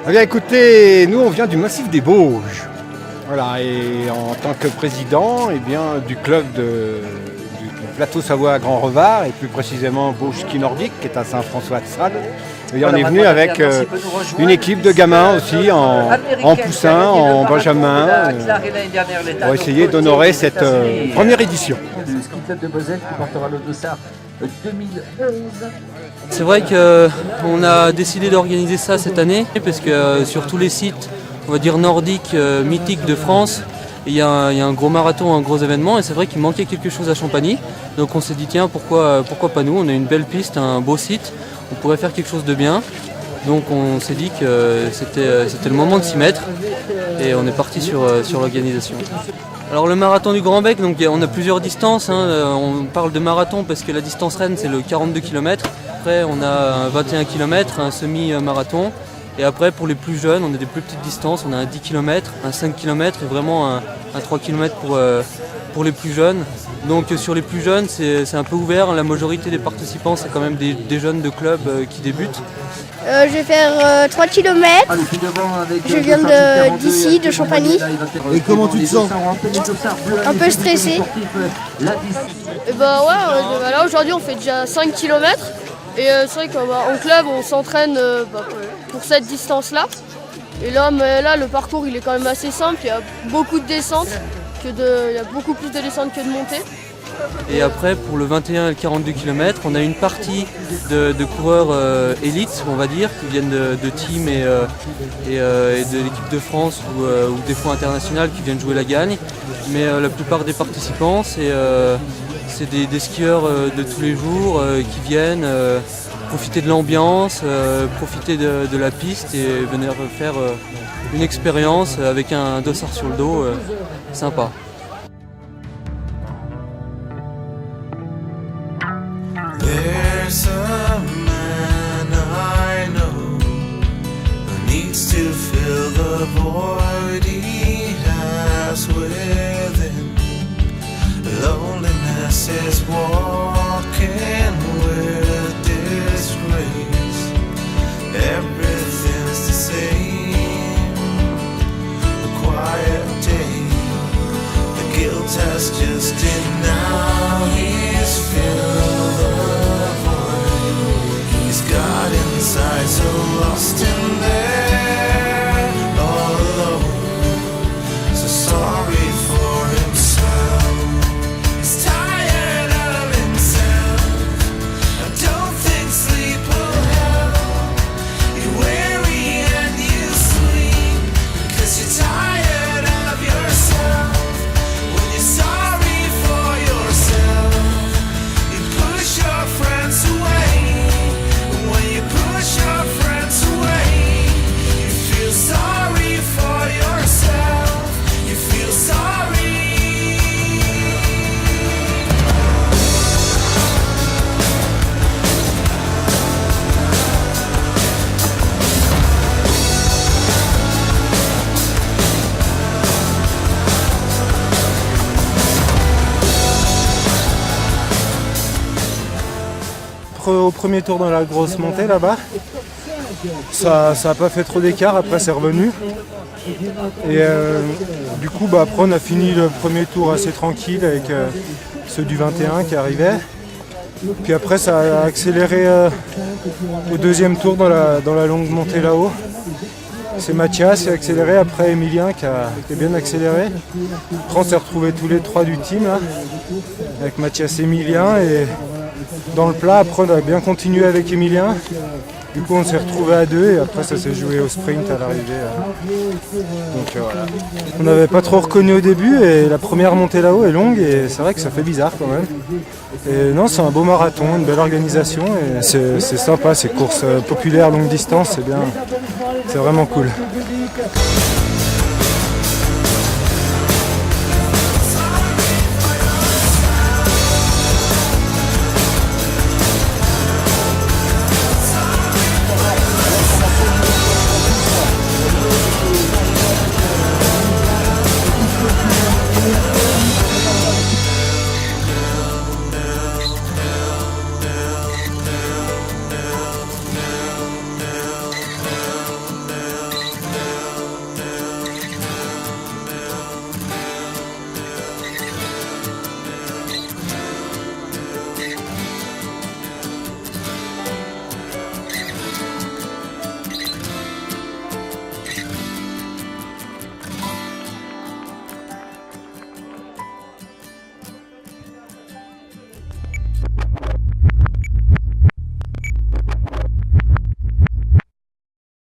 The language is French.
Eh bien écoutez, nous on vient du massif des Bauges. Voilà, et en tant que président du club du plateau Savoie Grand Revard, et plus précisément Bauges Ski Nordique, qui est à Saint-François-de-Sales. Et on est venu avec une équipe de gamins aussi, en poussin, en benjamin, pour essayer d'honorer cette première édition. Le ski club de Beauzelle qui portera le dossard 2011. C'est vrai qu'on a décidé d'organiser ça cette année parce que sur tous les sites, on va dire nordiques, mythiques de France, il y a un gros marathon, un gros événement, et c'est vrai qu'il manquait quelque chose à Champagny. Donc on s'est dit tiens, pourquoi pas nous, on a une belle piste, un beau site, on pourrait faire quelque chose de bien. Donc on s'est dit que c'était le moment de s'y mettre et on est parti sur l'organisation. Alors le marathon du Grand Bec, donc on a plusieurs distances, on parle de marathon parce que la distance reine c'est le 42 km. Après on a un 21 km, un semi-marathon. Et après pour les plus jeunes, on a des plus petites distances, on a un 10 km, un 5 km et vraiment un 3 km pour les plus jeunes. Donc sur les plus jeunes c'est un peu ouvert, la majorité des participants c'est quand même des jeunes de club qui débutent. Je vais faire 3 km. Je viens d'ici, de Champagny. Et comment tu te sens? Un peu stressé. Et bah ouais, là aujourd'hui on fait déjà 5 km. Et c'est vrai qu'en club on s'entraîne pour cette distance-là. Et là le parcours il est quand même assez simple, il y a beaucoup de descentes, il y a beaucoup plus de descentes que de montées. Et après pour le 21 et le 42 km, on a une partie de coureurs élites, on va dire, qui viennent de team et de l'équipe de France ou des fois internationales qui viennent jouer la gagne. Mais la plupart des participants c'est des skieurs de tous les jours qui viennent profiter de l'ambiance, profiter de la piste et venir faire une expérience avec un dossard sur le dos sympa. There's a man I know who needs to fill the void he has within. Loneliness is walking with disgrace. Everything's the same. A quiet day. The guilt has just in now. He's filled the void. He's got inside so lost in there, all alone. So sorry for himself. He's tired of himself. I don't think sleep will help. You're weary and you sleep because you're tired of yourself. When you're sorry for yourself, you push your friends away. And when you push your friends away, you feel sorry for yourself. You feel sorry. Au premier tour dans la grosse montée là-bas, ça a pas fait trop d'écart, après c'est revenu. Et du coup après on a fini le premier tour assez tranquille avec ceux du 21 qui arrivaient. Puis après ça a accéléré au deuxième tour dans la longue montée là-haut. C'est Mathias qui a accéléré, après Emilien qui a bien accéléré. Après on s'est retrouvés tous les trois du team là, avec Mathias et Emilien, et dans le plat après on a bien continué avec Emilien. Du coup on s'est retrouvés à deux et après ça s'est joué au sprint à l'arrivée. Donc voilà. On n'avait pas trop reconnu au début et la première montée là-haut est longue et c'est vrai que ça fait bizarre quand même. Et non, c'est un beau marathon, une belle organisation et c'est sympa, ces courses populaires longue distance, c'est bien, c'est vraiment cool.